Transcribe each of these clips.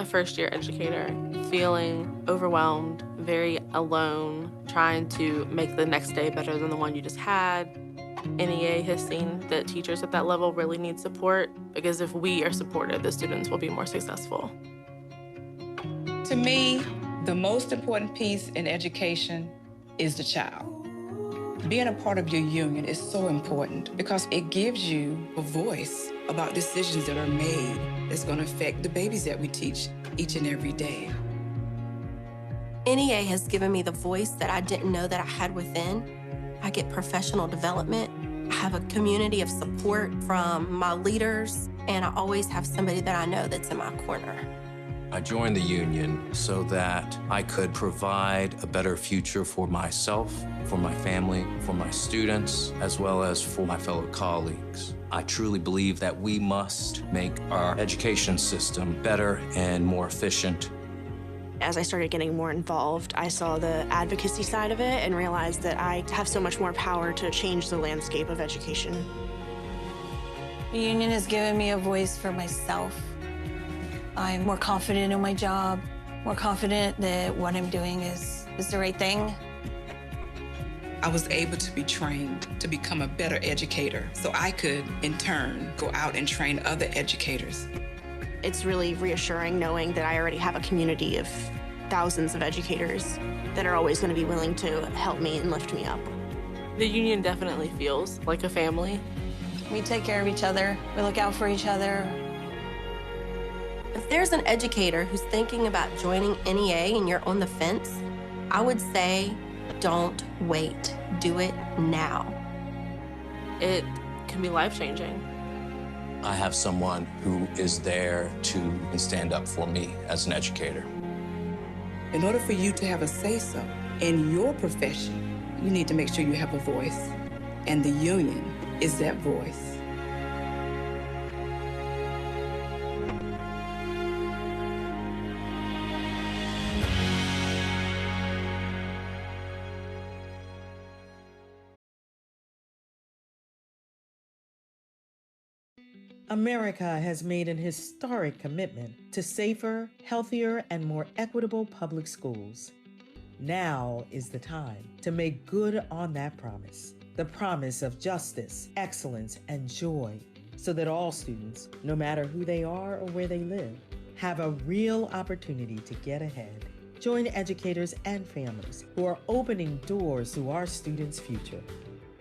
a first-year educator, feeling overwhelmed, very alone, trying to make the next day better than the one you just had. NEA has seen that teachers at that level really need support because if we are supported, the students will be more successful. To me, the most important piece in education is the child. Being a part of your union is so important because it gives you a voice about decisions that are made that's going to affect the babies that we teach each and every day. NEA has given me the voice that I didn't know that I had within. I get professional development. I have a community of support from my leaders, and I always have somebody that I know that's in my corner. I joined the union so that I could provide a better future for myself, for my family, for my students, as well as for my fellow colleagues. I truly believe that we must make our education system better and more efficient. As I started getting more involved, I saw the advocacy side of it and realized that I have so much more power to change the landscape of education. The union has given me a voice for myself. I'm more confident in my job, more confident that what I'm doing is the right thing. I was able to be trained to become a better educator so I could, in turn, go out and train other educators. It's really reassuring knowing that I already have a community of thousands of educators that are always going to be willing to help me and lift me up. The union definitely feels like a family. We take care of each other, we look out for each other. If there's an educator who's thinking about joining NEA and you're on the fence, I would say, don't wait. Do it now. It can be life-changing. I have someone who is there to stand up for me as an educator. In order for you to have a say-so in your profession, you need to make sure you have a voice, and the union is that voice. America has made an historic commitment to safer, healthier, and more equitable public schools. Now is the time to make good on that promise, the promise of justice, excellence, and joy, so that all students, no matter who they are or where they live, have a real opportunity to get ahead. Join educators and families who are opening doors to our students' future.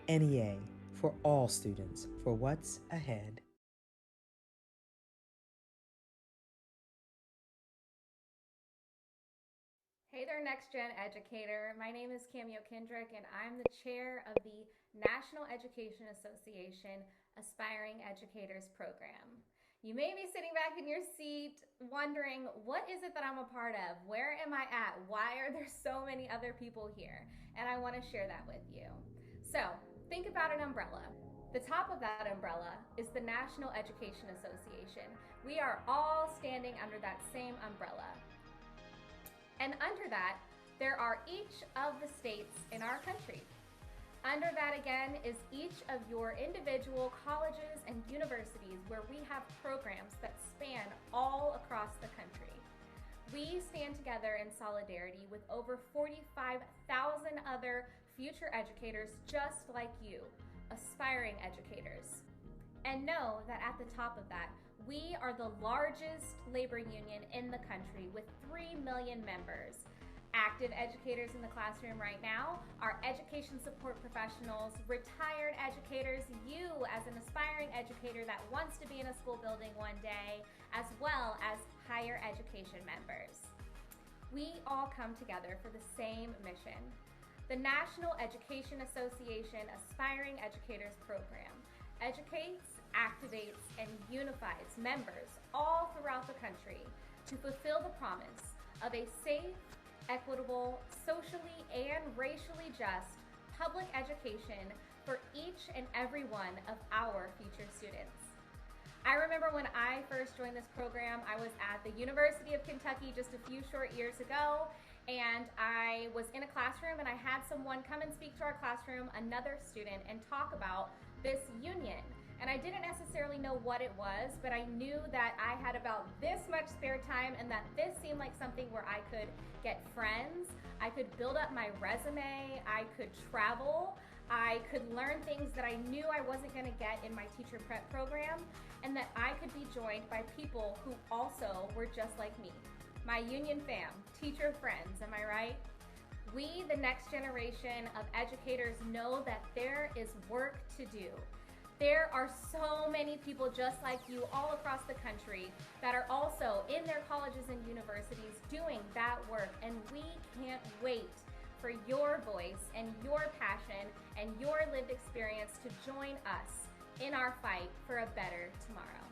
NEA, for all students, for what's ahead. Hey there, Next Gen Educator. My name is Cameo Kendrick, and I'm the chair of the National Education Association Aspiring Educators Program. You may be sitting back in your seat wondering, what is it that I'm a part of? Where am I at? Why are there so many other people here? And I want to share that with you. So think about an umbrella. The top of that umbrella is the National Education Association. We are all standing under that same umbrella. And under that, there are each of the states in our country. Under that, again, is each of your individual colleges and universities where we have programs that span all across the country. We stand together in solidarity with over 45,000 other future educators just like you, aspiring educators. And know that at the top of that, we are the largest labor union in the country with 3 million members. Active educators in the classroom right now are education support professionals, retired educators, you as an aspiring educator that wants to be in a school building one day, as well as higher education members. We all come together for the same mission. The National Education Association Aspiring Educators Program educates, activates, and unifies members all throughout the country to fulfill the promise of a safe, equitable, socially and racially just public education for each and every one of our future students. I remember when I first joined this program, I was at the University of Kentucky just a few short years ago, and I was in a classroom and I had someone come and speak to our classroom, another student, and talk about this union And I didn't necessarily know what it was, but I knew that I had about this much spare time and that this seemed like something where I could get friends, I could build up my resume, I could travel, I could learn things that I knew I wasn't gonna get in my teacher prep program, and that I could be joined by people who also were just like me. My union fam, teacher friends, am I right? We, the next generation of educators, know that there is work to do. There are so many people just like you all across the country that are also in their colleges and universities doing that work, and we can't wait for your voice and your passion and your lived experience to join us in our fight for a better tomorrow.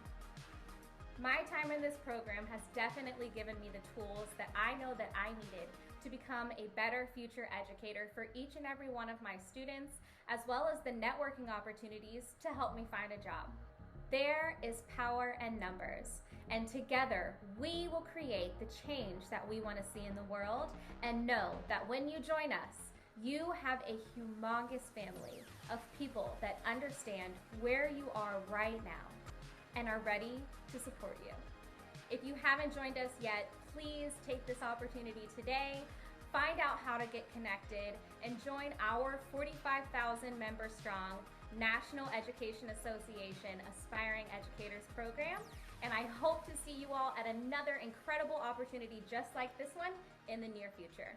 My time in this program has definitely given me the tools that I know that I needed to become a better future educator for each and every one of my students, as well as the networking opportunities to help me find a job. There is power in numbers, and together we will create the change that we want to see in the world, and know that when you join us, you have a humongous family of people that understand where you are right now and are ready to support you. If you haven't joined us yet, please take this opportunity today, find out how to get connected, and join our 45,000 member strong National Education Association Aspiring Educators program. And I hope to see you all at another incredible opportunity just like this one in the near future.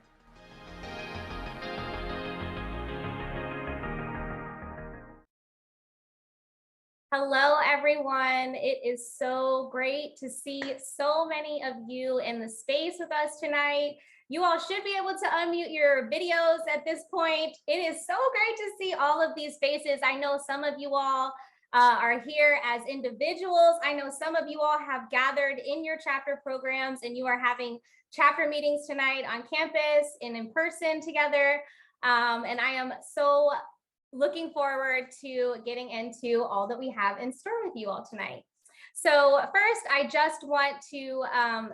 Hello, everyone. It is so great to see so many of you in the space with us tonight. You all should be able to unmute your videos at this point. It is so great to see all of these faces. I know some of you all are here as individuals. I know some of you all have gathered in your chapter programs and you are having chapter meetings tonight on campus and in person together. And I am so looking forward to getting into all that we have in store with you all tonight. So first, I just want to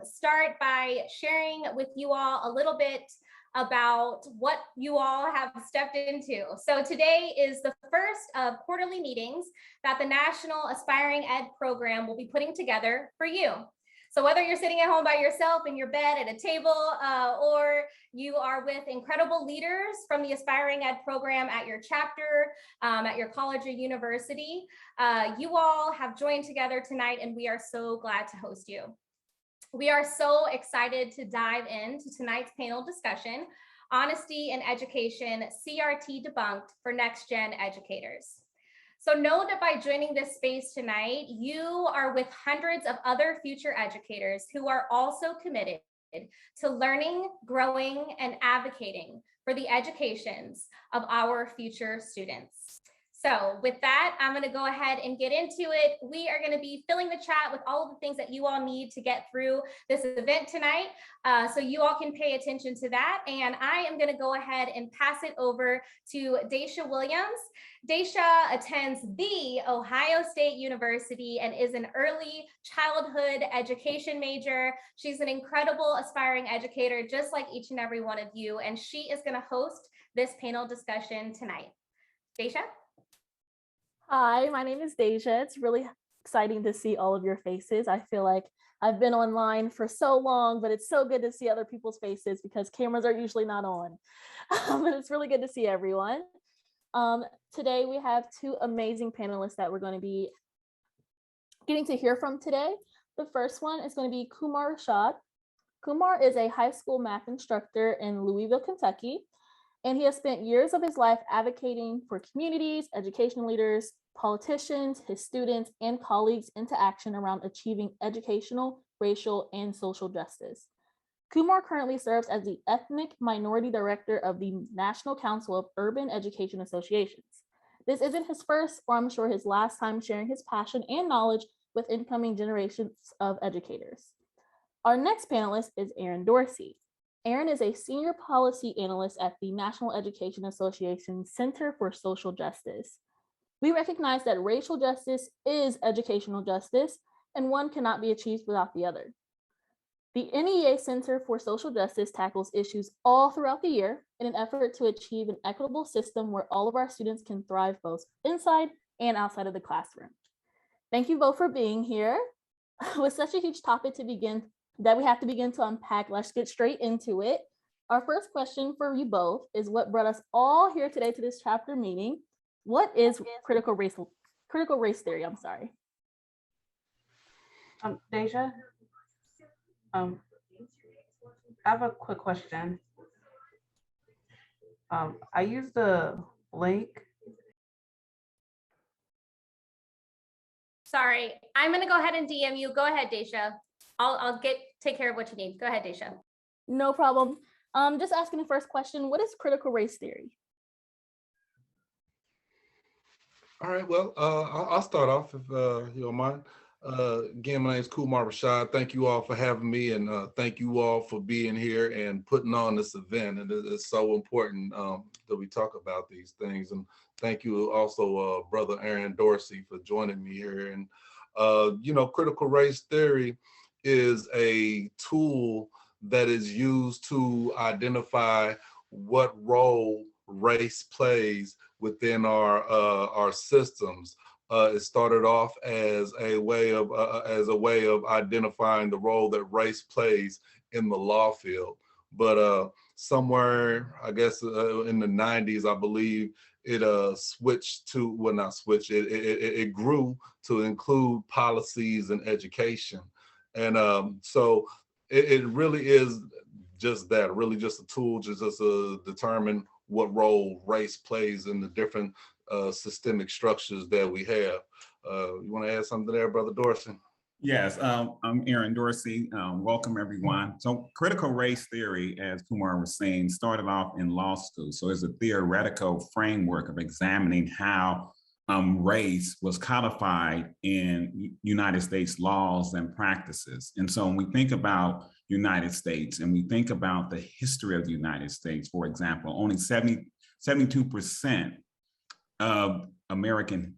start by sharing with you all a little bit about what you all have stepped into. So today is the first of quarterly meetings that the National Aspiring Ed program will be putting together for you. So whether you're sitting at home by yourself in your bed at a table, or you are with incredible leaders from the Aspiring Ed program at your chapter, at your college or university, you all have joined together tonight, and we are so glad to host you. We are so excited to dive into tonight's panel discussion, Honesty in Education, CRT Debunked for Next Gen Educators. So know that by joining this space tonight, you are with hundreds of other future educators who are also committed to learning, growing, and advocating for the educations of our future students. So with that, I'm going to go ahead and get into it. We are going to be filling the chat with all of the things that you all need to get through this event tonight. So you all can pay attention to that. And I am going to go ahead and pass it over to Daisha Williams. Daisha attends the Ohio State University and is an early childhood education major. She's an incredible aspiring educator, just like each and every one of you. And she is going to host this panel discussion tonight. Daisha? Hi, my name is Deja. It's really exciting to see all of your faces. I feel like I've been online for so long, but it's so good to see other people's faces because cameras are usually not on. But it's really good to see everyone. Today we have two amazing panelists that we're going to be getting to hear from today. The first one is going to be Kumar Rashad. Kumar is a high school math instructor in Louisville, Kentucky. And he has spent years of his life advocating for communities, education leaders, politicians, his students, and colleagues into action around achieving educational, racial, and social justice. Kumar currently serves as the Ethnic Minority Director of the National Council of Urban Education Associations. This isn't his first, or I'm sure his last time sharing his passion and knowledge with incoming generations of educators. Our next panelist is Aaron Dorsey. Aaron is a senior policy analyst at the National Education Association Center for Social Justice. We recognize that racial justice is educational justice, and one cannot be achieved without the other. The NEA Center for Social Justice tackles issues all throughout the year in an effort to achieve an equitable system where all of our students can thrive both inside and outside of the classroom. Thank you both for being here. With such a huge topic to begin that we have to begin to unpack, let's get straight into it. Our first question for you both is what brought us all here today to this chapter meeting. What is critical race theory? I'm sorry. Deja, I have a quick question. I used the link. Sorry, I'm gonna go ahead and DM you. Go ahead, Daisha. I'll take care of what you need. Go ahead, Daisha. No problem. Just asking the first question, what is critical race theory? All right, well, I'll start off if you don't mind. Again, my name is Kumar Rashad. Thank you all for having me, and thank you all for being here and putting on this event. And it's so important that we talk about these things. And thank you also, Brother Aaron Dorsey, for joining me here. And, you know, critical race theory is a tool that is used to identify what role race plays within our systems. It started off as a way of identifying the role that race plays in the law field. But somewhere, I guess, in the 90s, I believe it switched to, well, not switched, it grew to include policies and education. And so it really is just that, really just a tool just to determine what role race plays in the different systemic structures that we have. You want to add something there, Brother Dorsey? Yes, I'm Aaron Dorsey. Welcome, everyone. So critical race theory, as Kumar was saying, started off in law school. So it's a theoretical framework of examining how race was codified in United States laws and practices. And so when we think about United States and we think about the history of the United States, for example, only 72% of American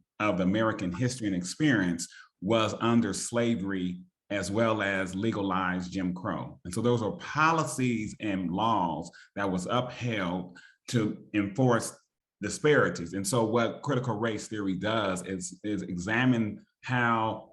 history and experience was under slavery, as well as legalized Jim Crow. And so those are policies and laws that was upheld to enforce disparities. And so what critical race theory does is examine how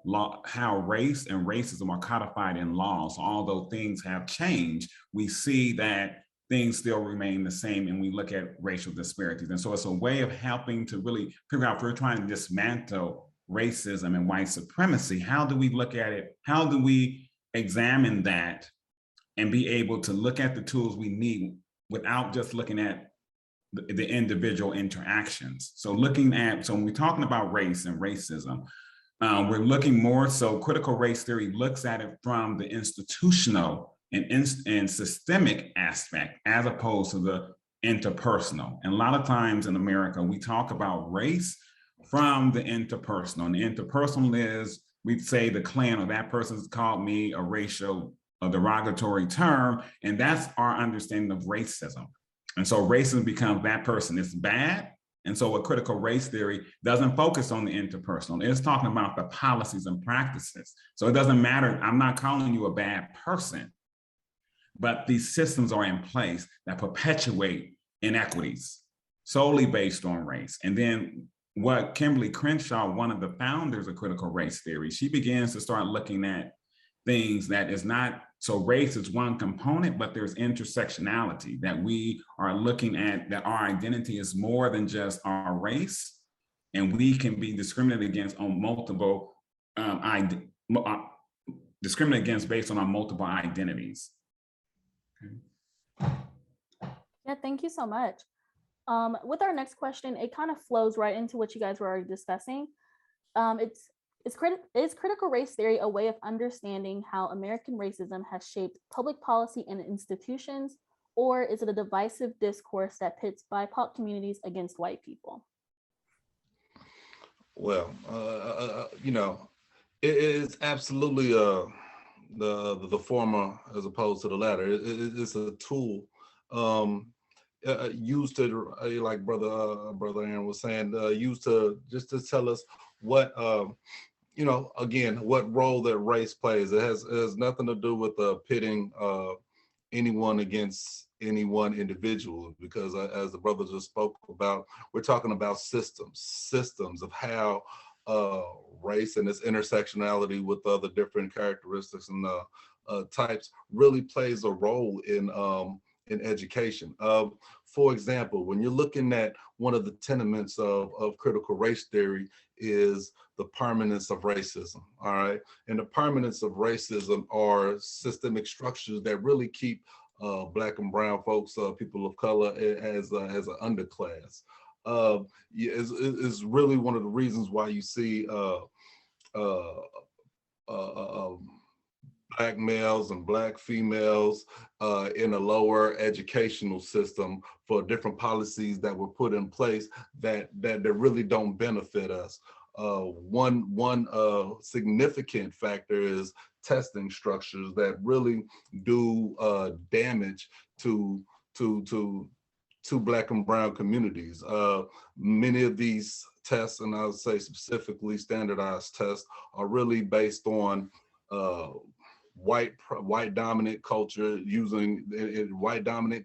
race and racism are codified in law. So although things have changed, we see that things still remain the same, and we look at racial disparities. And so it's a way of helping to really figure out, if we're trying to dismantle racism and white supremacy, how do we look at it? How do we examine that and be able to look at the tools we need without just looking at the individual interactions? So when we're talking about race and racism, we're looking more, so critical race theory looks at it from the institutional and systemic aspect, as opposed to the interpersonal. And a lot of times in America, we talk about race from the interpersonal. And the interpersonal is, we'd say the Klan, or that person's called me a derogatory term, and that's our understanding of racism. And so racism becomes that person is bad. And so what critical race theory doesn't focus on the interpersonal. It's talking about the policies and practices. So it doesn't matter, I'm not calling you a bad person, but these systems are in place that perpetuate inequities solely based on race. And then what Kimberly Crenshaw, one of the founders of critical race theory, she begins to start looking at things that is not, so race is one component, but there's intersectionality that we are looking at, that our identity is more than just our race, and we can be discriminated against on multiple, discriminated against based on our multiple identities. Yeah, thank you so much. With our next question, it kind of flows right into what you guys were already discussing. Is critical race theory a way of understanding how American racism has shaped public policy and institutions, or is it a divisive discourse that pits BIPOC communities against white people? Well, you know, it is absolutely the former as opposed to the latter. It's a tool used to, like Brother Aaron was saying, used to just to tell us what, you know, again, what role that race plays. It has nothing to do with pitting anyone against any one individual, because as the brother just spoke about, we're talking about systems of how race and its intersectionality with other different characteristics and types really plays a role in education. For example, when you're looking at one of the tenements of critical race theory is the permanence of racism, all right? And the permanence of racism are systemic structures that really keep Black and brown folks, people of color, as an underclass. Is really one of the reasons why you see Black males and Black females in a lower educational system for different policies that were put in place that really don't benefit us. One significant factor is testing structures that really do damage to Black and brown communities. Many of these tests, and I would say specifically standardized tests, are really based on white dominant culture using white dominant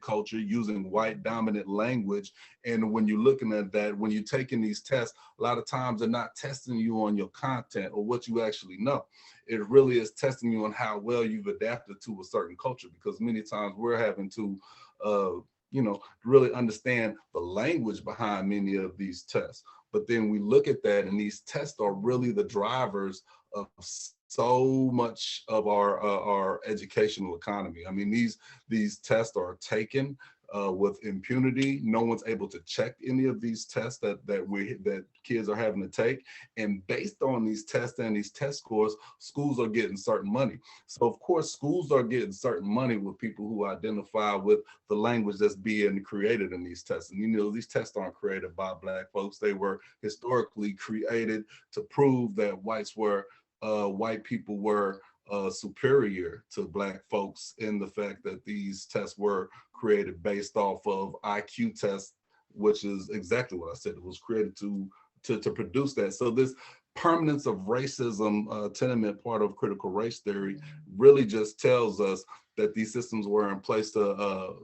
language. And when you're looking at that, when you're taking these tests, a lot of times they're not testing you on your content or what you actually know. It really is testing you on how well you've adapted to a certain culture, because many times we're having to really understand the language behind many of these tests. But then we look at that, and these tests are really the drivers of so much of our educational economy. I mean, these tests are taken with impunity. No one's able to check any of these tests that kids are having to take. And based on these tests and these test scores, schools are getting certain money. So of course, schools are getting certain money with people who identify with the language that's being created in these tests. And these tests aren't created by Black folks. They were historically created to prove that white people were superior to Black folks, in the fact that these tests were created based off of IQ tests, which is exactly what I said. It was created to produce that. So this permanence of racism tenement part of critical race theory really just tells us that these systems were in place to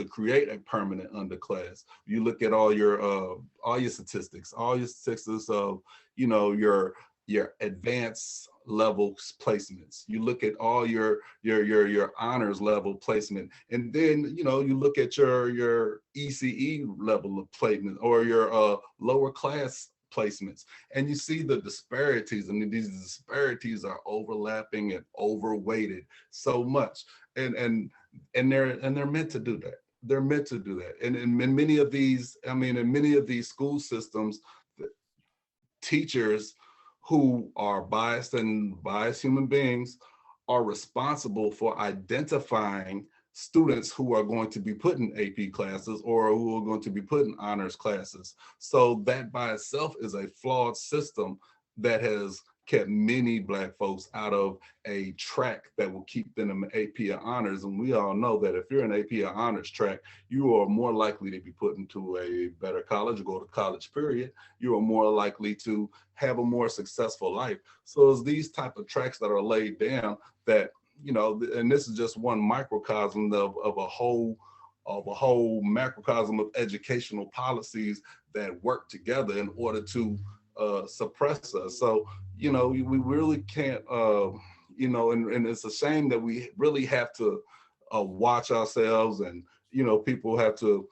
create a permanent underclass. You look at all your statistics of your advanced level placements. You look at all your honors level placement, and then you look at your ECE level of placement or your lower class placements, and you see the disparities. I mean, these disparities are overlapping and overweighted so much, and they're meant to do that. They're meant to do that. And in many of these, in many of these school systems, teachers who are biased human beings are responsible for identifying students who are going to be put in AP classes or who are going to be put in honors classes. So that by itself is a flawed system that has kept many Black folks out of a track that will keep them in AP or honors. And we all know that if you're in AP or honors track, you are more likely to be put into a better college, go to college, period. You are more likely to have a more successful life. So it's these type of tracks that are laid down that, and this is just one microcosm of a whole macrocosm of educational policies that work together in order to suppress us. So, we really can't, and it's a shame that we really have to watch ourselves, and, people have to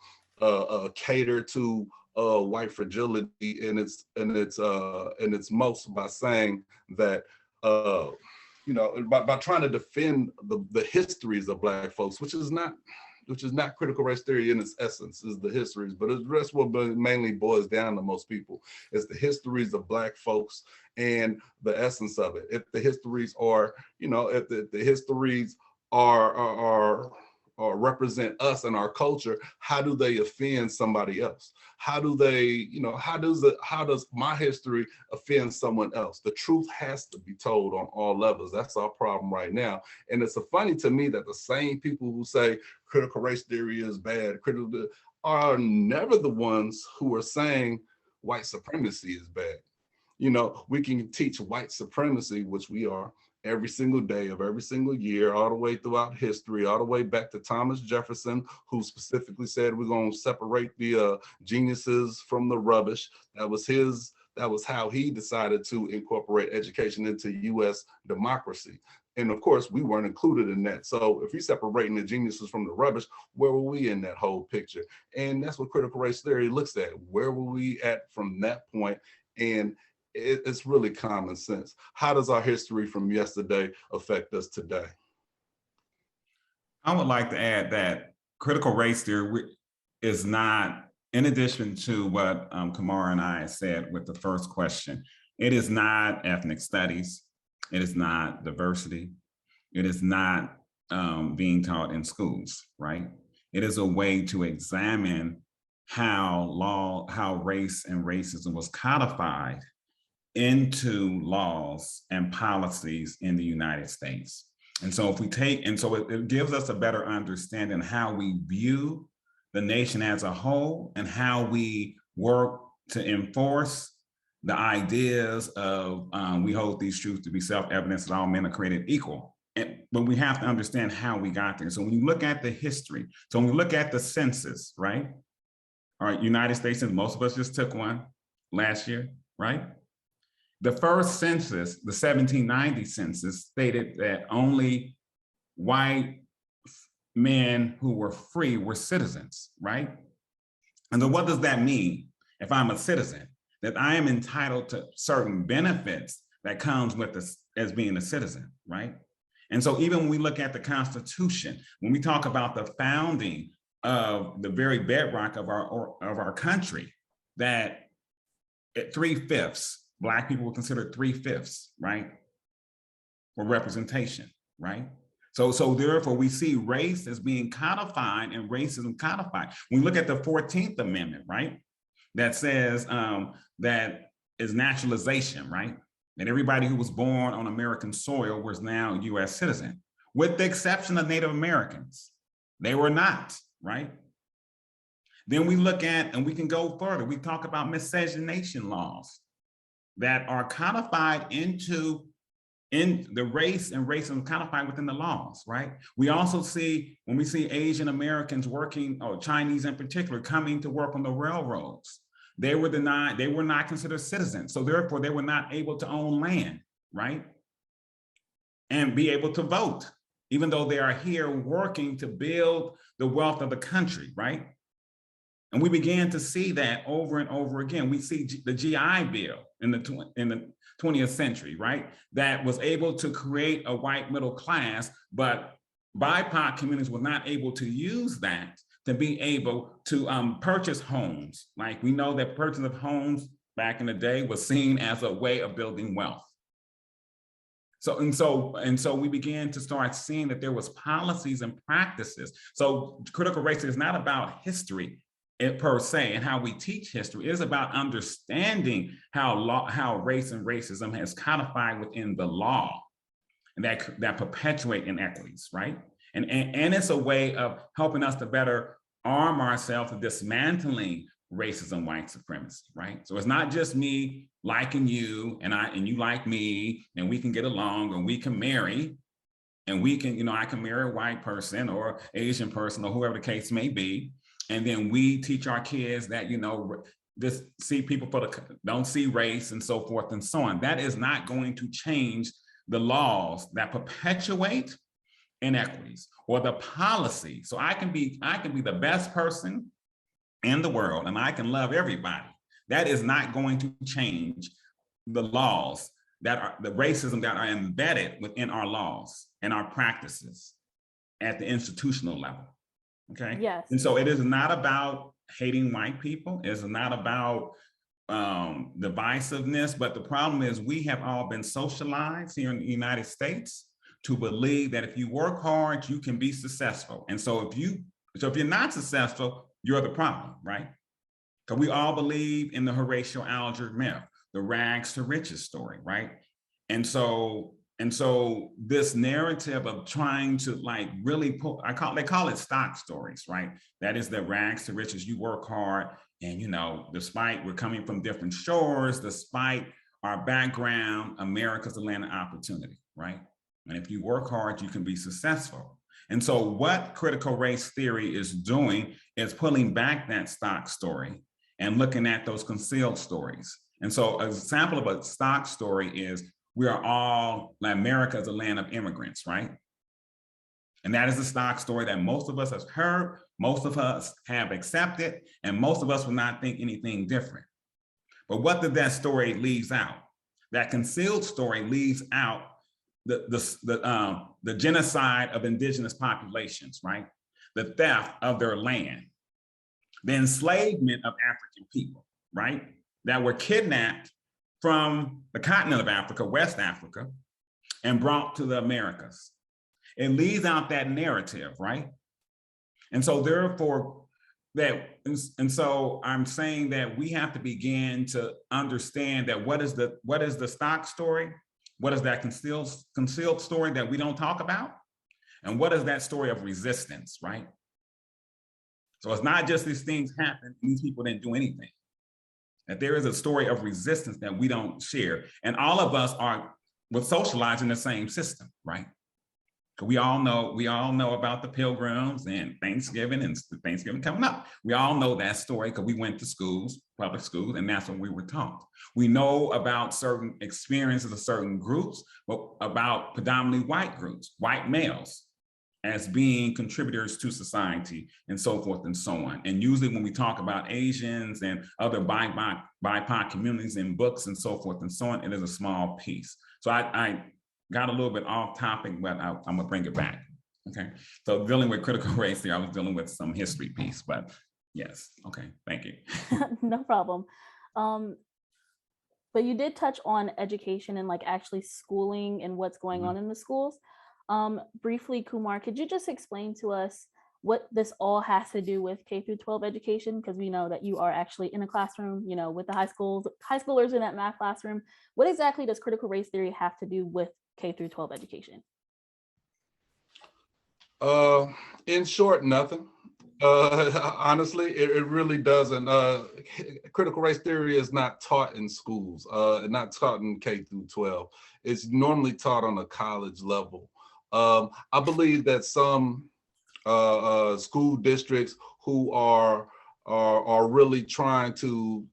cater to white fragility in its most by saying that, by trying to defend the histories of Black folks, which is not critical race theory in its essence, is the histories, but that's what mainly boils down to most people. It's the histories of Black folks and the essence of it. If the histories are, if the histories are represent us and our culture, how do they offend somebody else? How do they, how does my history offend someone else? The truth has to be told on all levels. That's our problem right now. And it's funny to me that the same people who say critical race theory is bad, are never the ones who are saying white supremacy is bad. We can teach white supremacy, which we are, every single day of every single year, all the way throughout history, all the way back to Thomas Jefferson, who specifically said we're going to separate the geniuses from the rubbish. That was his That was how he decided to incorporate education into US democracy. And of course, we weren't included in that. So if he's separating the geniuses from the rubbish, where were we in that whole picture? And that's what critical race theory looks at. Where were we at from that point? And it's really common sense. How does our history from yesterday affect us today? I would like to add that critical race theory is not, in addition to what Kumar and I said with the first question, it is not ethnic studies. It is not diversity. It is not being taught in schools, right? It is a way to examine how race and racism was codified into laws and policies in the United States. And so if we take, and so it gives us a better understanding how we view the nation as a whole and how we work to enforce the ideas of we hold these truths to be self-evident that all men are created equal. But we have to understand how we got there. So when you look at the history, so when we look at the census, right? All right, United States, and most of us just took one last year, right? The first census, the 1790 census, stated that only white men who were free were citizens, right? And so what does that mean if I'm a citizen? That I am entitled to certain benefits that comes with this as being a citizen, right? And so even when we look at the Constitution, when we talk about the founding of the very bedrock of our country, that at 3/5, Black people were considered 3/5, right? For representation, right? So therefore we see race as being codified and racism codified. When we look at the 14th Amendment, right? That says that is naturalization, right? That everybody who was born on American soil was now a US citizen, with the exception of Native Americans. They were not, right? Then we look at, and we can go further, we talk about miscegenation laws that are codified in the race and racism codified within the laws, right? We also see, when we see Asian Americans working, or Chinese in particular, coming to work on the railroads, they were denied, they were not considered citizens. So therefore they were not able to own land, right? And be able to vote, even though they are here working to build the wealth of the country, right? And we began to see that over and over again. We see the GI Bill in the 20th century, right? That was able to create a white middle class, but BIPOC communities were not able to use that to be able to purchase homes. Like, we know that purchase of homes back in the day was seen as a way of building wealth. So we began to start seeing that there was policies and practices. So critical race is not about history per se and how we teach history. It is about understanding how race and racism has codified within the law, and that perpetuate inequities, right? And it's a way of helping us to better arm ourselves to dismantling racism, white supremacy, right? So it's not just me liking you and you like me, and we can get along, and we can marry, and we can, I can marry a white person or Asian person or whoever the case may be. And then we teach our kids that, just see people don't see race and so forth and so on. That is not going to change the laws that perpetuate inequities or the policy. So I can be the best person in the world and I can love everybody. That is not going to change the laws that are the racism that are embedded within our laws and our practices at the institutional level. Okay. Yes. And so it is not about hating white people. It's not about divisiveness, but the problem is we have all been socialized here in the United States to believe that if you work hard, you can be successful. And so if you're not successful, you're the problem, right? Because we all believe in the Horatio Alger myth, the rags to riches story, right? And so this narrative of trying to really they call it stock stories, right? That is the rags to riches. You work hard, and despite we're coming from different shores, despite our background, America's the land of opportunity, right? And if you work hard, you can be successful. And so what critical race theory is doing is pulling back that stock story and looking at those concealed stories And so an example of a stock story is we are all, like America is a land of immigrants, right? And that is the stock story that most of us have heard, most of us have accepted, and most of us will not think anything different. But what did that story leaves out? That concealed story leaves out the genocide of indigenous populations, right? The theft of their land, the enslavement of African people, right? That were kidnapped from the continent of Africa, West Africa, and brought to the Americas. It leaves out that narrative, right? And so therefore, so I'm saying that we have to begin to understand that what is the stock story? What is that concealed story that we don't talk about? And what is that story of resistance, right? So it's not just these things happen and these people didn't do anything. That there is a story of resistance that we don't share. And all of us we're socialized in the same system, right? We all know about the Pilgrims and Thanksgiving coming up. We all know that story because we went to schools, public schools, and that's what we were taught. We know about certain experiences of certain groups, but about predominantly white groups, white males, as being contributors to society and so forth and so on. And usually when we talk about Asians and other BIPOC communities in books and so forth and so on, it is a small piece. So I got a little bit off topic, but I'm gonna bring it back, okay? So dealing with critical race there, I was dealing with some history piece, but yes, okay, thank you. No problem. But you did touch on education and like actually schooling and what's going on in the schools. Briefly, Kumar, could you just explain to us what this all has to do with K through 12 education? Because we know that you are actually in a classroom, you know, with the high schoolers in that math classroom. What exactly does critical race theory have to do with K through 12 education? In short, nothing. Honestly, it really doesn't. Critical race theory is not taught in schools, not taught in K through 12. It's normally taught on a college level. I believe that some school districts who are really trying to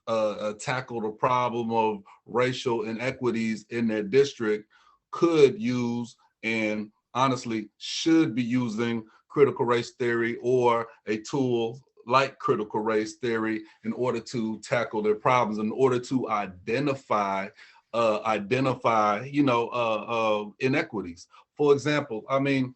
tackle the problem of racial inequities in their district could use, and honestly should be using, critical race theory or a tool like critical race theory in order to tackle their problems, in order to identify inequities. For example, I mean,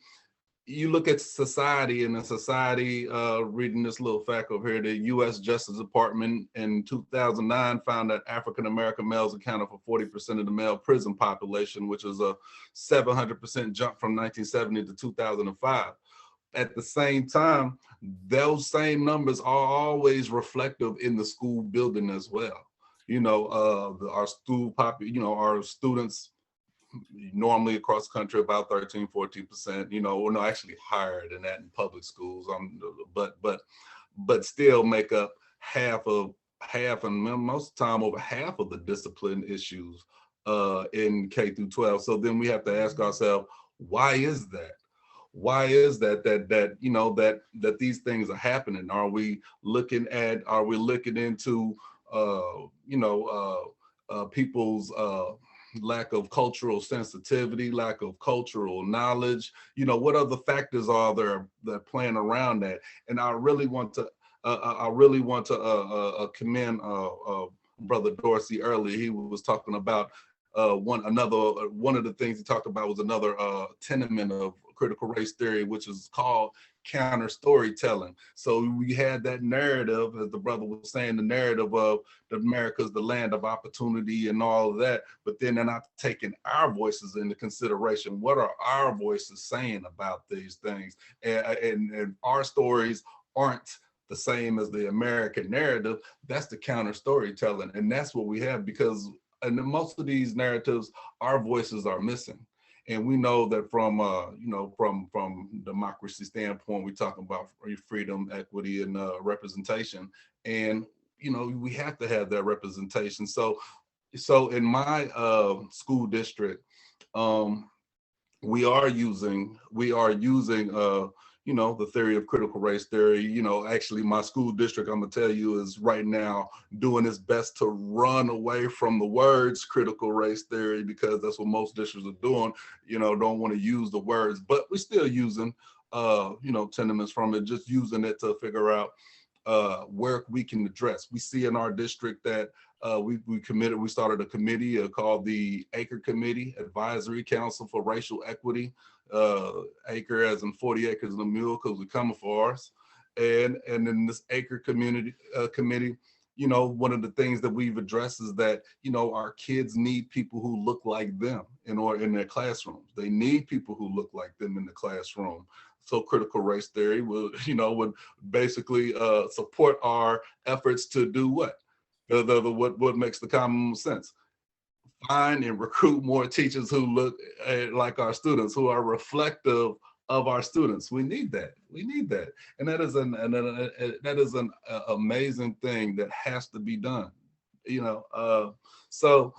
you look at society, and in society, reading this little fact over here, the U.S. Justice Department in 2009 found that African-American males accounted for 40% of the male prison population, which is a 700% jump from 1970 to 2005. At the same time, those same numbers are always reflective in the school building as well. You know, our students normally across the country about 13, 14%, actually higher than that in public schools, but still make up half and most of the time over half of the discipline issues in K through 12. So then we have to ask ourselves, why is that? Why is that these things are happening? Are we looking into people's lack of cultural sensitivity, lack of cultural knowledge? What other factors are there that playing around that? And I really want to commend Brother Dorsey earlier. He was talking about one of the things he talked about was another tenement of critical race theory, which is called counter storytelling. So we had that narrative, as the brother was saying, the narrative of America's the land of opportunity and all of that, but then they're not taking our voices into consideration. What are our voices saying about these things? And our stories aren't the same as the American narrative. That's the counter storytelling, and that's what we have, because in most of these narratives, our voices are missing. And we know that from democracy standpoint, we're talking about freedom, equity, and representation. And we have to have that representation. So in my school district, we are using the theory of critical race theory. Actually my school district, I'm gonna tell you, is right now doing its best to run away from the words critical race theory, because that's what most districts are doing, don't want to use the words, but we're still using, tenements from it, just using it to figure out where we can address. We see in our district that we started a committee called the Acre Committee, Advisory Council for Racial Equity. Acre as in 40 acres and a mule, because we're coming for us. And in this Acre community committee, one of the things that we've addressed is that, our kids need people who look like them in their classrooms. They need people who look like them in the classroom. So critical race theory would basically support our efforts to do what? What makes the common sense? Find and recruit more teachers who look like our students, who are reflective of our students. We need that. We need that, and that is an amazing thing that has to be done. So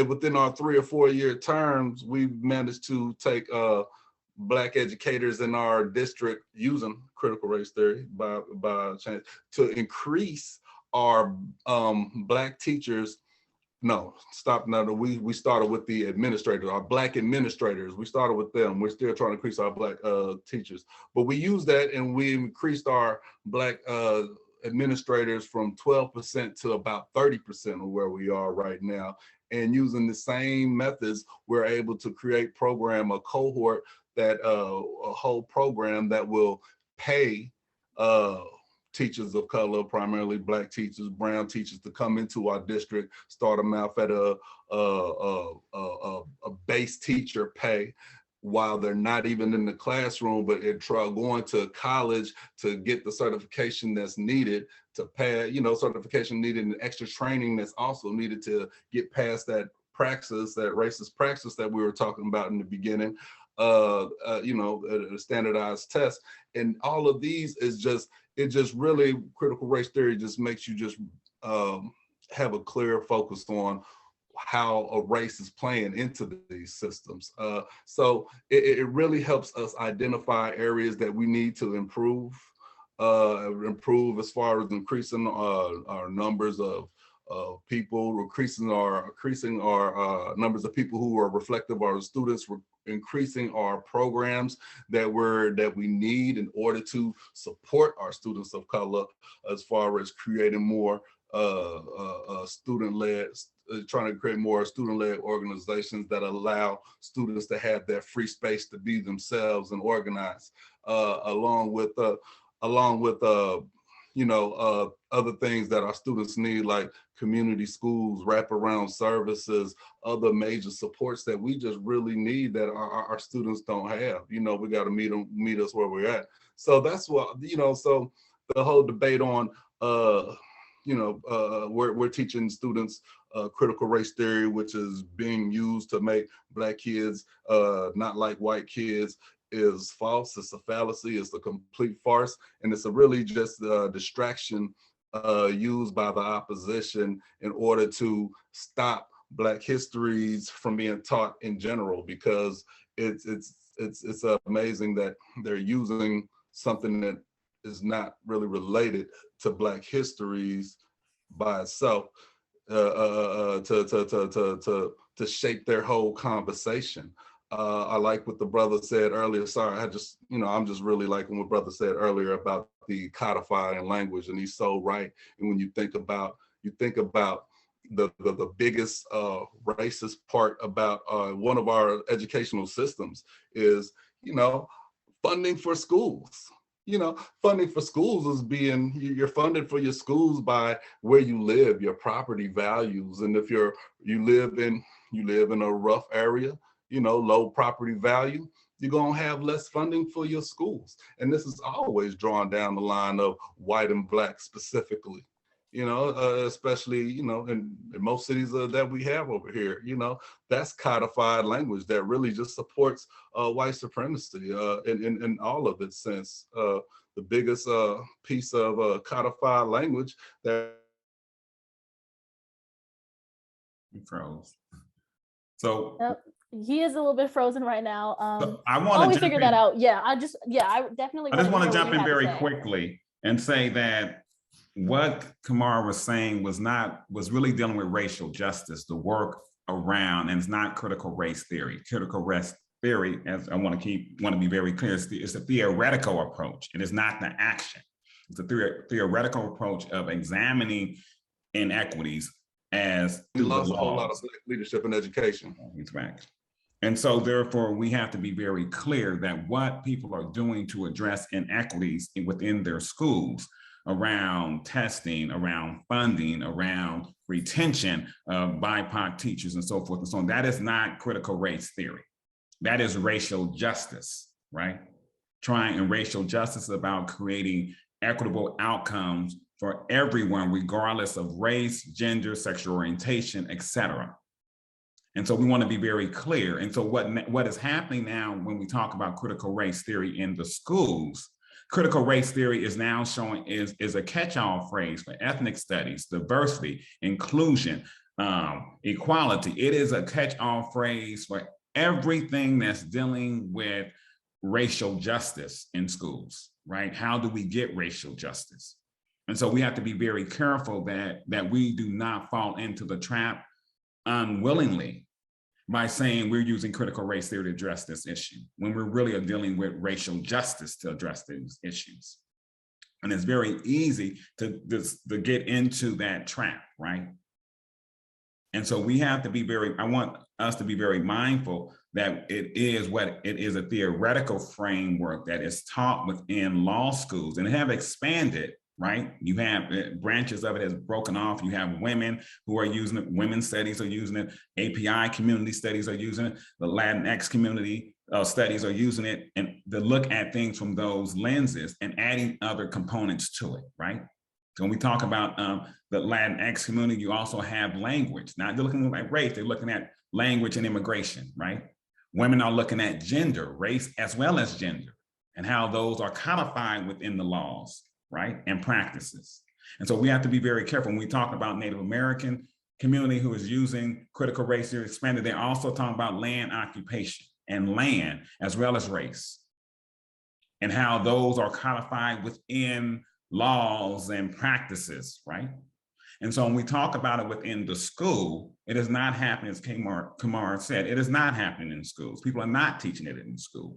within our 3 or 4 year terms, we've managed to take Black educators in our district using critical race theory by change to increase our Black teachers. No, stop now. We started with the administrators, our Black administrators. We started with them. We're still trying to increase our Black teachers, but we used that and we increased our Black administrators from 12% to about 30% of where we are right now. And using the same methods, we're able to create a cohort that a whole program that will pay teachers of color, primarily Black teachers, brown teachers, to come into our district, start them out at a base teacher pay, while they're not even in the classroom, but they're going to college to get the certification that's needed to pass, certification needed, and extra training that's also needed to get past that praxis, that racist praxis that we were talking about in the beginning, a standardized test. And all of these is just really, critical race theory just makes you just have a clear focus on how a race is playing into these systems. So it really helps us identify areas that we need to improve as far as increasing our numbers of people, increasing our numbers of people who are reflective of our students, increasing our programs that we need in order to support our students of color, as far as creating more student-led, trying to create more student-led organizations that allow students to have that free space to be themselves and organize, along with other things that our students need, like community schools, wraparound services, other major supports that we just really need that our students don't have. We got to meet us where we're at. So that's what, so the whole debate on, we're teaching students critical race theory, which is being used to make Black kids not like white kids, is false. It's a fallacy. It's a complete farce. And it's a really just a distraction used by the opposition in order to stop Black histories from being taught in general, because it's amazing that they're using something that is not really related to Black histories by itself to shape their whole conversation. I like what the brother said earlier. Sorry, I'm just really liking what brother said earlier about the codifying language, and he's so right. And when you think about the biggest racist part about one of our educational systems is, funding for schools. Funding for schools is you're funded for your schools by where you live, your property values. And if you live in a rough area, low property value, you're going to have less funding for your schools. And this is always drawn down the line of white and Black specifically, especially, in most cities that we have over here, that's codified language that really just supports white supremacy in all of its sense. The biggest piece of codified language that you froze. So Yep. He is a little bit frozen right now. So I While want we to jump figure in. that out, yeah, I definitely I just want to to hear jump what you in have to very say. quickly and say that what Kumar was saying was really dealing with racial justice, the work around, and it's not critical race theory. Critical race theory, as I want to be very clear, it's a theoretical approach. It is not the action. It's a theoretical approach of examining inequities as We through the lost a whole lot of laws. Black leadership in education. Exactly. And so therefore, we have to be very clear that what people are doing to address inequities within their schools around testing, around funding, around retention of BIPOC teachers and so forth and so on, that is not critical race theory. That is racial justice, right? And racial justice is about creating equitable outcomes for everyone, regardless of race, gender, sexual orientation, etc. And so we want to be very clear. And so what is happening now when we talk about critical race theory in the schools, critical race theory is now showing is a catch-all phrase for ethnic studies, diversity, inclusion, equality. It is a catch-all phrase for everything that's dealing with racial justice in schools, right? How do we get racial justice? And so we have to be very careful that we do not fall into the trap unwillingly by saying we're using critical race theory to address this issue, when we're really dealing with racial justice to address these issues. And it's very easy to get into that trap, right? And so we have to be I want us to be very mindful that it is a theoretical framework that is taught within law schools and have expanded, right? You have branches of it has broken off. You have women who are using it. Women's studies are using it. API community studies are using it. The Latinx community studies are using it, and to look at things from those lenses and adding other components to it, right? So when we talk about the Latinx community, you also have language. Not looking at race, they're looking at language and immigration, right? Women are looking at gender, race, as well as gender, and how those are codified within the laws, right? And practices. And so we have to be very careful when we talk about Native American community who is using critical race theory expanded. They're also talking about land occupation and land as well as race, and how those are codified within laws and practices, right? And so when we talk about it within the school, it is not happening, as Kumar said, it is not happening in schools. People are not teaching it in schools.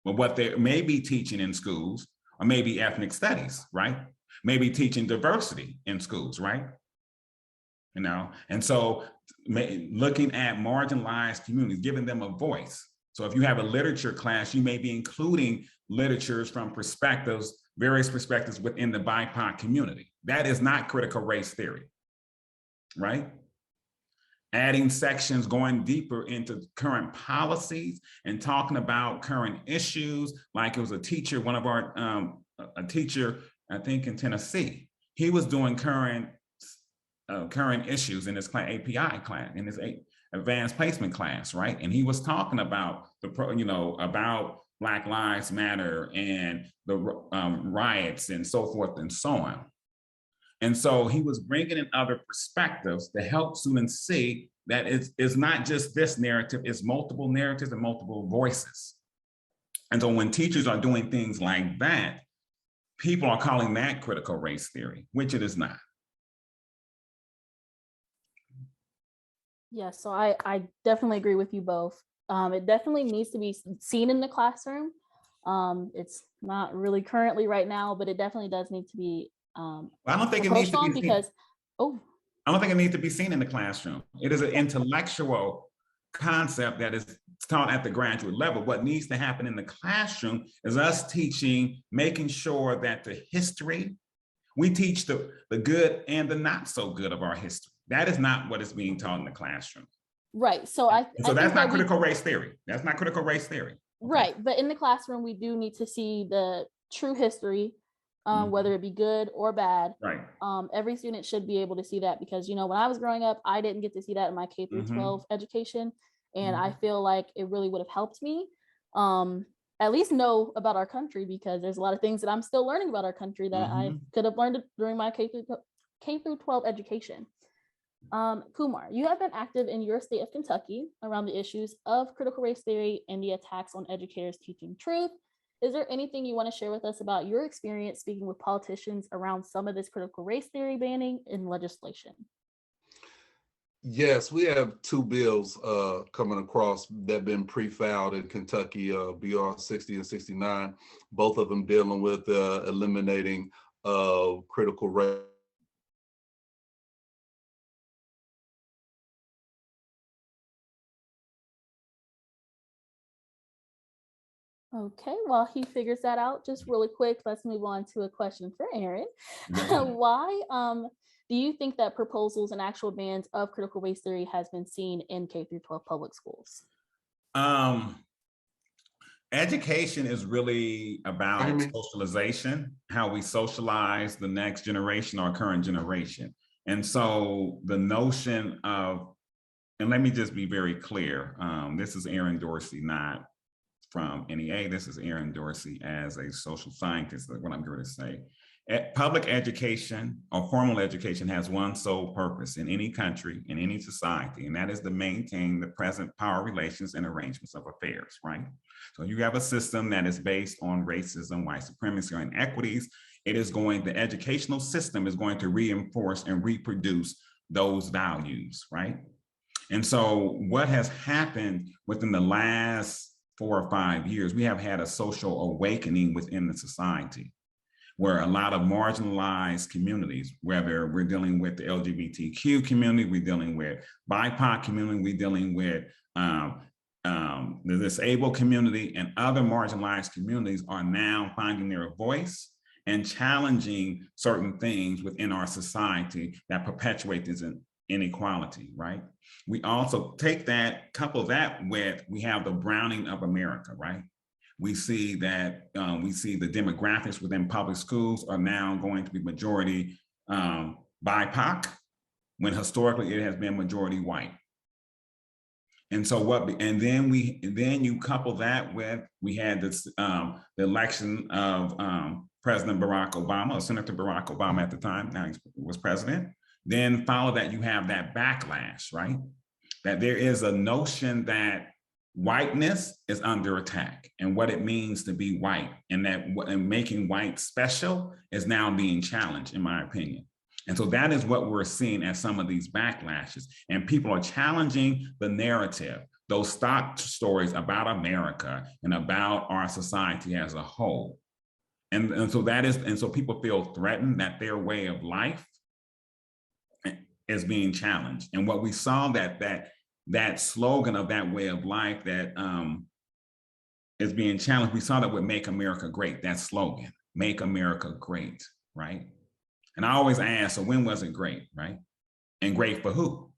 But what they may be teaching in schools or maybe ethnic studies, right? Maybe teaching diversity in schools, right? You know, and so looking at marginalized communities, giving them a voice. So if you have a literature class, you may be including literatures from various perspectives within the BIPOC community. That is not critical race theory, right? Adding sections, going deeper into current policies and talking about current issues, like it was a teacher, one of our, a teacher, I think in Tennessee, he was doing current issues in his API class, in his advanced placement class, right? And he was talking about about Black Lives Matter and the riots and so forth and so on. And so he was bringing in other perspectives to help students see that it's not just this narrative, it's multiple narratives and multiple voices. And so when teachers are doing things like that, people are calling that critical race theory, which it is not. Yeah, so I definitely agree with you both. It definitely needs to be seen in the classroom. It's not really currently right now, but it definitely does need to be I don't think it needs to be because I don't think it needs to be seen in the classroom. It is an intellectual concept that is taught at the graduate level. What needs to happen in the classroom is us teaching, making sure that the history, we teach the good and the not so good of our history. That is not what is being taught in the classroom. Right. So that's not critical race theory. That's not critical race theory. Right. But in the classroom, we do need to see the true history, whether it be good or bad. Right. Every student should be able to see that because, when I was growing up, I didn't get to see that in my K through 12 education. And I feel like it really would have helped me at least know about our country, because there's a lot of things that I'm still learning about our country that I could have learned during my K through 12 education. Kumar, you have been active in your state of Kentucky around the issues of critical race theory and the attacks on educators teaching truth. Is there anything you want to share with us about your experience speaking with politicians around some of this critical race theory banning in legislation? Yes, we have two bills coming across that have been pre-filed in Kentucky, BR 60 and 69, both of them dealing with eliminating critical race. Okay, while he figures that out, just really quick, let's move on to a question for Aaron. Why do you think that proposals and actual bans of critical race theory has been seen in K through 12 public schools? Education is really about socialization, how we socialize the next generation or current generation. And so the notion of, and let me just be very clear, this is Aaron Dorsey, not from NEA. This is Aaron Dorsey as a social scientist, what I'm going to say. Public education or formal education has one sole purpose in any country, in any society, and that is to maintain the present power relations and arrangements of affairs, right? So you have a system that is based on racism, white supremacy, or inequities. The educational system is going to reinforce and reproduce those values, right? And so what has happened within the last 4 or 5 years, we have had a social awakening within the society where a lot of marginalized communities, whether we're dealing with the LGBTQ community, we're dealing with BIPOC community, we're dealing with the disabled community and other marginalized communities are now finding their voice and challenging certain things within our society that perpetuate this inequality, right? We also take that, couple that with, we have the browning of America, right? We see that, we see the demographics within public schools are now going to be majority BIPOC, when historically it has been majority white. And so then you couple that with, we had this, the election of President Barack Obama, or Senator Barack Obama at the time, now he was president. Then follow that, you have that backlash, right? That there is a notion that whiteness is under attack and what it means to be white, and making white special is now being challenged, in my opinion. And so that is what we're seeing as some of these backlashes, and people are challenging the narrative, those stock stories about America and about our society as a whole. And so people feel threatened that their way of life is being challenged. And what we saw that slogan of that way of life that is being challenged, we saw that with Make America Great, that slogan, Make America Great, right? And I always ask, so when was it great, right? And great for who?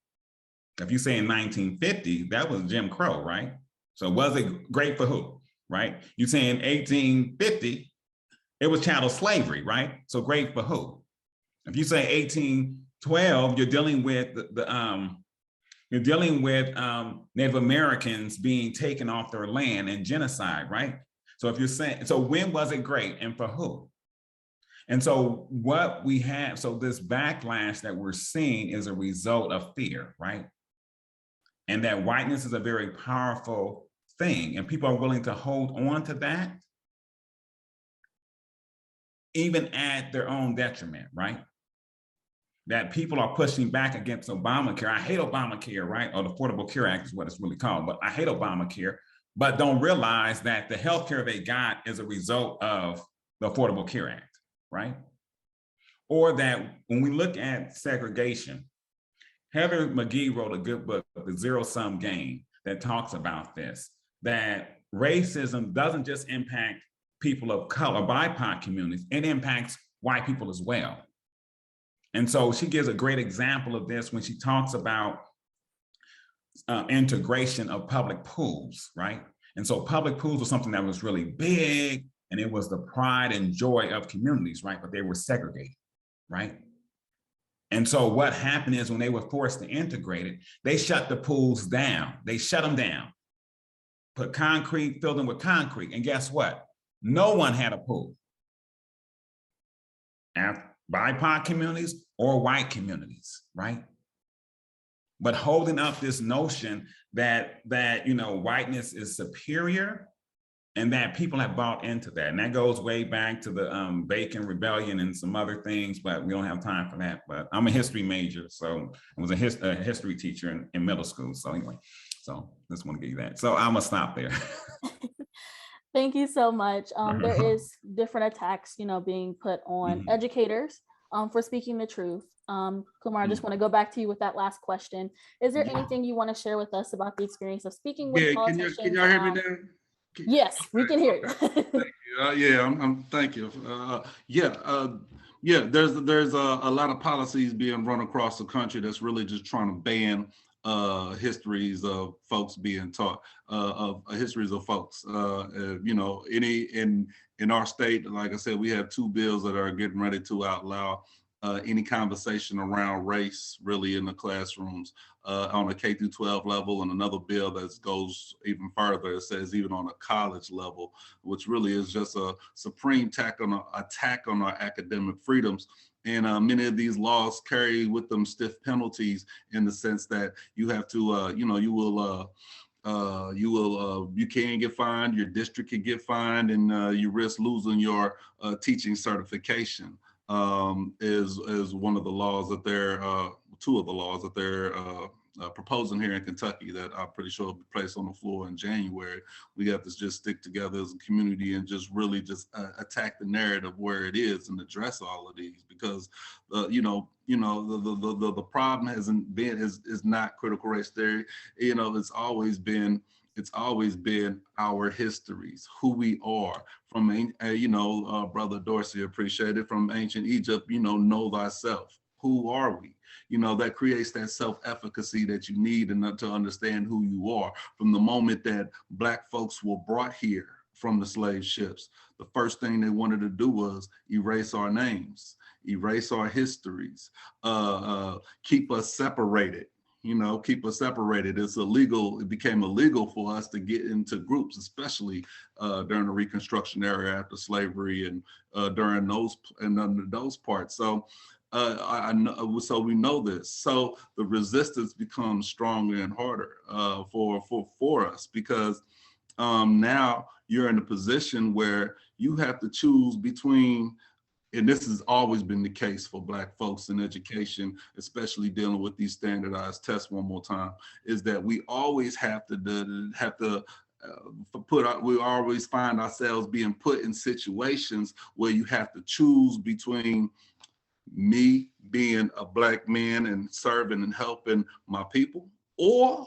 If you say in 1950, that was Jim Crow, right? So was it great for who, right? You say in 1850, it was chattel slavery, right? So great for who? If you say 1812, you're dealing with Native Americans being taken off their land and genocide, right? So if you're saying, so when was it great and for who? And so what we have, so this backlash that we're seeing is a result of fear, right? And that whiteness is a very powerful thing, and people are willing to hold on to that even at their own detriment, right? That people are pushing back against Obamacare. I hate Obamacare, right? Or the Affordable Care Act is what it's really called, but I hate Obamacare, but don't realize that the healthcare they got is a result of the Affordable Care Act, right? Or that when we look at segregation, Heather McGee wrote a good book, The Zero Sum Game, that talks about this, that racism doesn't just impact people of color, BIPOC communities, it impacts white people as well. And so she gives a great example of this when she talks about integration of public pools, right? And so public pools was something that was really big, and it was the pride and joy of communities, right? But they were segregated, right? And so what happened is when they were forced to integrate it, they shut the pools down. They shut them down, put concrete, filled them with concrete. And guess what? No one had a pool. BIPOC communities or white communities, right? but holding up this notion that whiteness is superior, and that people have bought into that. And that goes way back to the Bacon Rebellion and some other things, but we don't have time for that. But I'm a history major, so I was a history teacher in middle school. So anyway, so just want to give you that. So I'm gonna stop there. Thank you so much. There is different attacks, being put on educators for speaking the truth. Kumar, I just want to go back to you with that last question. Is there anything you want to share with us about the experience of speaking with politicians? Can y'all hear me now? Yes, we can hear you. Thank you. Yeah, thank you. There's a lot of policies being run across the country that's really just trying to ban histories of folks being taught, of histories of folks. In our state, like I said, we have 2 bills that are getting ready to outlaw any conversation around race really in the classrooms on a K through 12 level, and another bill that goes even further. It says even on a college level, which really is just a supreme attack on our academic freedoms. And many of these laws carry with them stiff penalties in the sense that you have to, you can get fined, your district can get fined, and you risk losing your teaching certification. Is one of the laws that they're 2 of the laws that they're proposing here in Kentucky that I'm pretty sure will be placed on the floor in January. We have to just stick together as a community and just really just attack the narrative where it is and address all of these, because the problem hasn't been is not critical race theory. It's always been our histories, who we are from, Brother Dorsey appreciated from ancient Egypt, know thyself. Who are we? That creates that self-efficacy that you need and to understand who you are. From the moment that Black folks were brought here from the slave ships, the first thing they wanted to do was erase our names, erase our histories, keep us separated. Keep us separated. It became illegal for us to get into groups, especially during the Reconstruction era after slavery and during those and under those parts. So so we know this. So the resistance becomes stronger and harder for us, because now you're in a position where you have to choose between, and this has always been the case for Black folks in education, especially dealing with these standardized tests one more time, is that we always we always find ourselves being put in situations where you have to choose between me being a Black man and serving and helping my people, or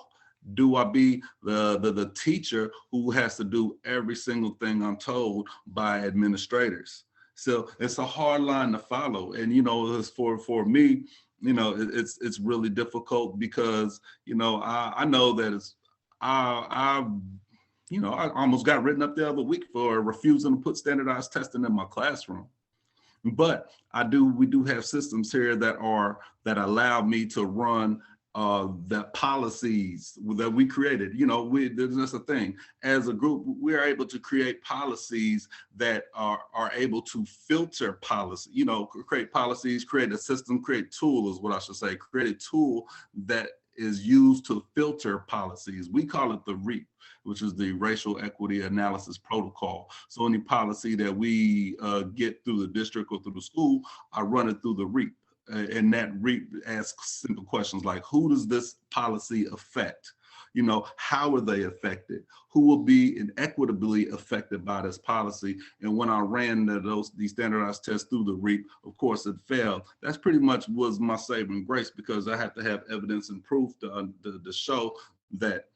do I be the teacher who has to do every single thing I'm told by administrators? So it's a hard line to follow. And, it's for me, it's really difficult because, I know that I almost got written up the other week for refusing to put standardized testing in my classroom. But we do have systems here that allow me to run the policies that we created. There's just a thing. As a group, we're able to create policies that are able to filter policy, create policies, create a system, create tool is what I should say, create a tool that is used to filter policies. We call it the REAP, which is the Racial Equity Analysis Protocol. So any policy that we get through the district or through the school, I run it through the REAP. And that REAP asks simple questions like, who does this policy affect? How are they affected? Who will be inequitably affected by this policy? And when I ran these standardized tests through the REAP, of course it failed. That's pretty much was my saving grace, because I have to have evidence and proof to show that,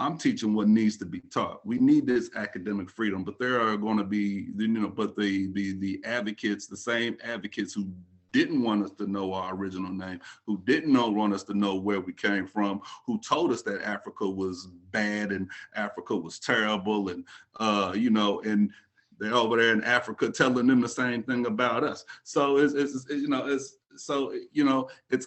I'm teaching what needs to be taught. We need this academic freedom, but there are going to be, the advocates, the same advocates who didn't want us to know our original name, who didn't want us to know where we came from, who told us that Africa was bad and Africa was terrible, and and they're over there in Africa telling them the same thing about us. So it's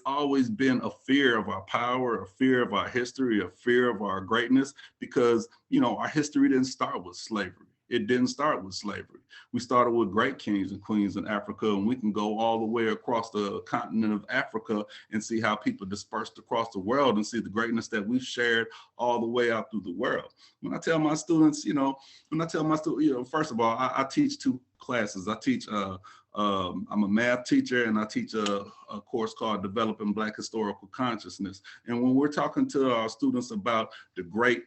always been a fear of our power, a fear of our history, a fear of our greatness, because our history didn't start with slavery. it didn't start with slavery. We started with great kings and queens in Africa, and we can go all the way across the continent of Africa and see how people dispersed across the world and see the greatness that we've shared all the way out through the world. When I tell my students, first of all, I teach two classes. I teach, I'm a math teacher, and I teach a course called Developing Black Historical Consciousness. And when we're talking to our students about the great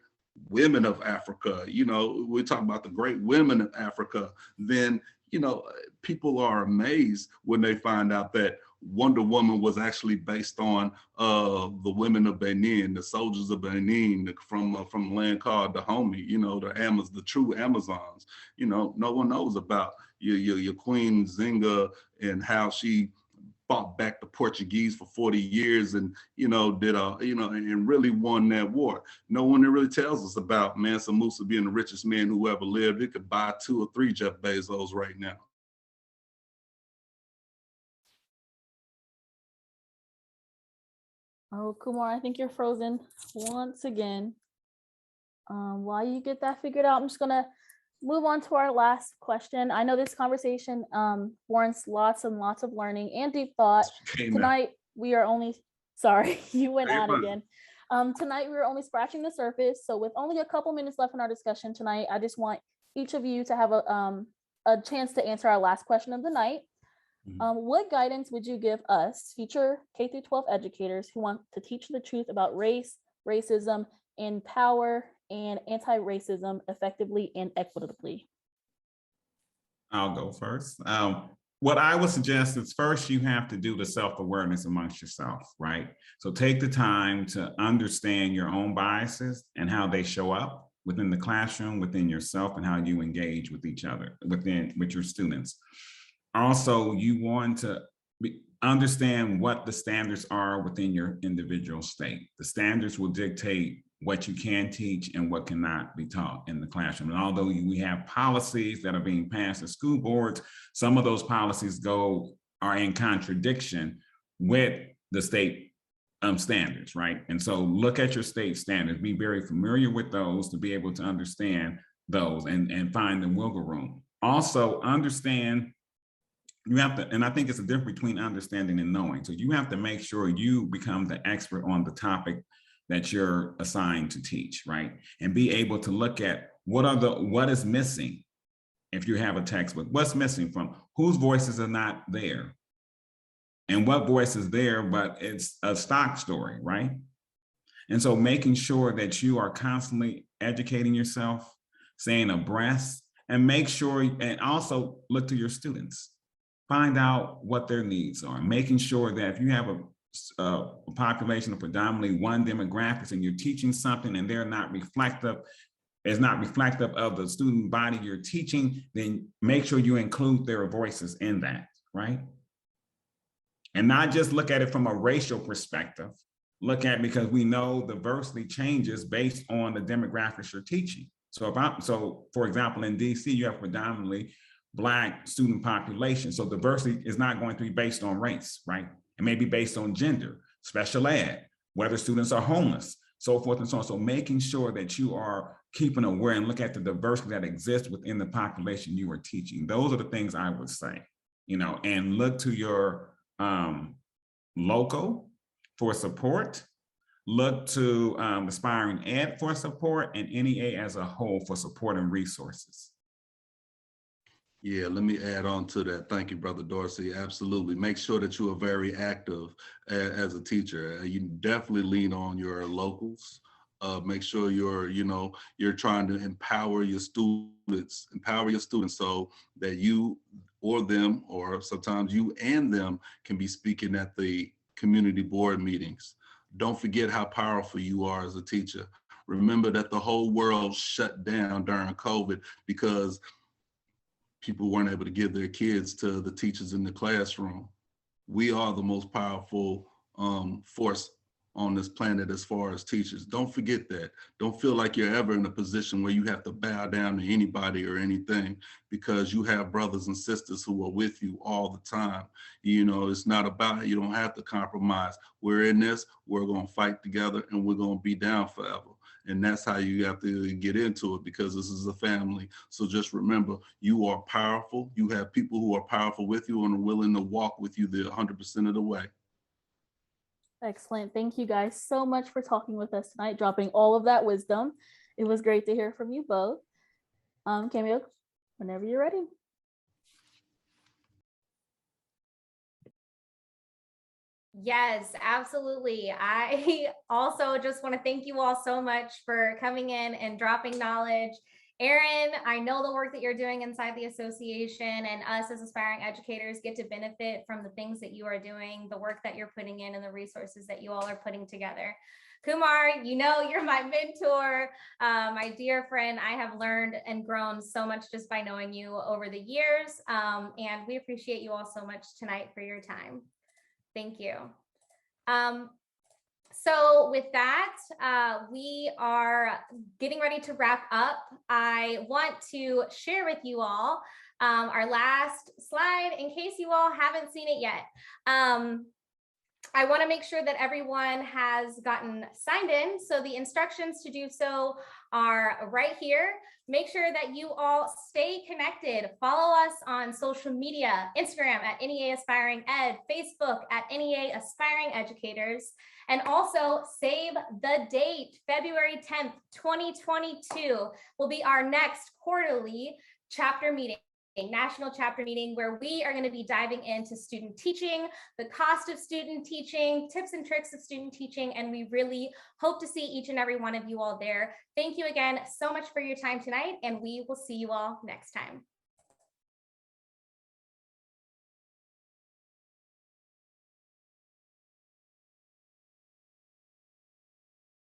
women of Africa, we're talking about the great women of Africa, then, people are amazed when they find out that Wonder Woman was actually based on the women of Benin, the soldiers of Benin from a land called Dahomey, the true Amazons. No one knows about your Queen Zinga and how she fought back the Portuguese for 40 years and, and really won that war. No one really tells us about Mansa Musa being the richest man who ever lived. He could buy 2 or 3 Jeff Bezos right now. Oh, Kumar, I think you're frozen once again. While you get that figured out, I'm just gonna move on to our last question. I know this conversation warrants lots and lots of learning and deep thought. Tonight, we are only, sorry, you went out again. Tonight, we were only scratching the surface. So with only a couple minutes left in our discussion tonight, I just want each of you to have a chance to answer our last question of the night. What guidance would you give us, future K-12 educators who want to teach the truth about race, racism, and power and anti-racism effectively and equitably? I'll go first. What I would suggest is first you have to do the self-awareness amongst yourself, right? So take the time to understand your own biases and how they show up within the classroom, within yourself, and how you engage with each other, with your students. Also, you want to understand what the standards are within your individual state. The standards will dictate what you can teach and what cannot be taught in the classroom. And although we have policies that are being passed at school boards, some of those policies are in contradiction with the state standards, right? And so look at your state standards, be very familiar with those to be able to understand those and find the wiggle room. Also understand, you have to, and I think it's a difference between understanding and knowing. So you have to make sure you become the expert on the topic that you're assigned to teach, right? And be able to look at what is missing. If you have a textbook, what's missing from whose voices are not there, and what voice is there, but it's a stock story, right? And so making sure that you are constantly educating yourself, staying abreast, and make sure, and also look to your students. Find out what their needs are, making sure that if you have a population of predominantly one demographics and you're teaching something and they're not reflective, is not reflective of the student body you're teaching, then make sure you include their voices in that, right? And not just look at it from a racial perspective, look at, because we know diversity changes based on the demographics you're teaching. So for example, in DC, you have predominantly Black student population. So diversity is not going to be based on race, right? It may be based on gender, special ed, whether students are homeless, so forth and so on. So making sure that you are keeping aware and look at the diversity that exists within the population you are teaching. Those are the things I would say, and look to your local for support, look to Aspiring Ed for support, and NEA as a whole for support and resources. Yeah, let me add on to that. Thank you, Brother Dorsey. Absolutely. Make sure that you are very active as a teacher. You definitely lean on your locals. Make sure you're trying to empower your students so that you or them, or sometimes you and them, can be speaking at the community board meetings. Don't forget how powerful you are as a teacher. Remember that the whole world shut down during COVID because people weren't able to give their kids to the teachers in the classroom. We are the most powerful force on this planet as far as teachers. Don't forget that. Don't feel like you're ever in a position where you have to bow down to anybody or anything, because you have brothers and sisters who are with you all the time. It's not about, you don't have to compromise. We're in this, we're gonna fight together, and we're gonna be down forever. And that's how you have to get into it, because this is a family. So just remember, you are powerful. You have people who are powerful with you and are willing to walk with you the 100% of the way. Excellent. Thank you guys so much for talking with us tonight, dropping all of that wisdom. It was great to hear from you both. Cameo, whenever you're ready. Yes, absolutely. I also just want to thank you all so much for coming in and dropping knowledge. Aaron, I know the work that you're doing inside the association, and us as aspiring educators get to benefit from the things that you are doing, the work that you're putting in, and the resources that you all are putting together. Kumar, you know, you're my mentor, my dear friend. I have learned and grown so much just by knowing you over the years, and we appreciate you all so much tonight for your time. Thank you. So with that, we are getting ready to wrap up. I want to share with you all our last slide in case you all haven't seen it yet. I want to make sure that everyone has gotten signed in. So the instructions to do so are right here. Make sure that you all stay connected. Follow us on social media, Instagram at NEA Aspiring Ed, Facebook at NEA Aspiring Educators, and also save the date. February 10th, 2022 will be our next quarterly chapter meeting. A national chapter meeting where we are going to be diving into student teaching, the cost of student teaching, tips and tricks of student teaching, and we really hope to see each and every one of you all there. Thank you again so much for your time tonight, and we will see you all next time.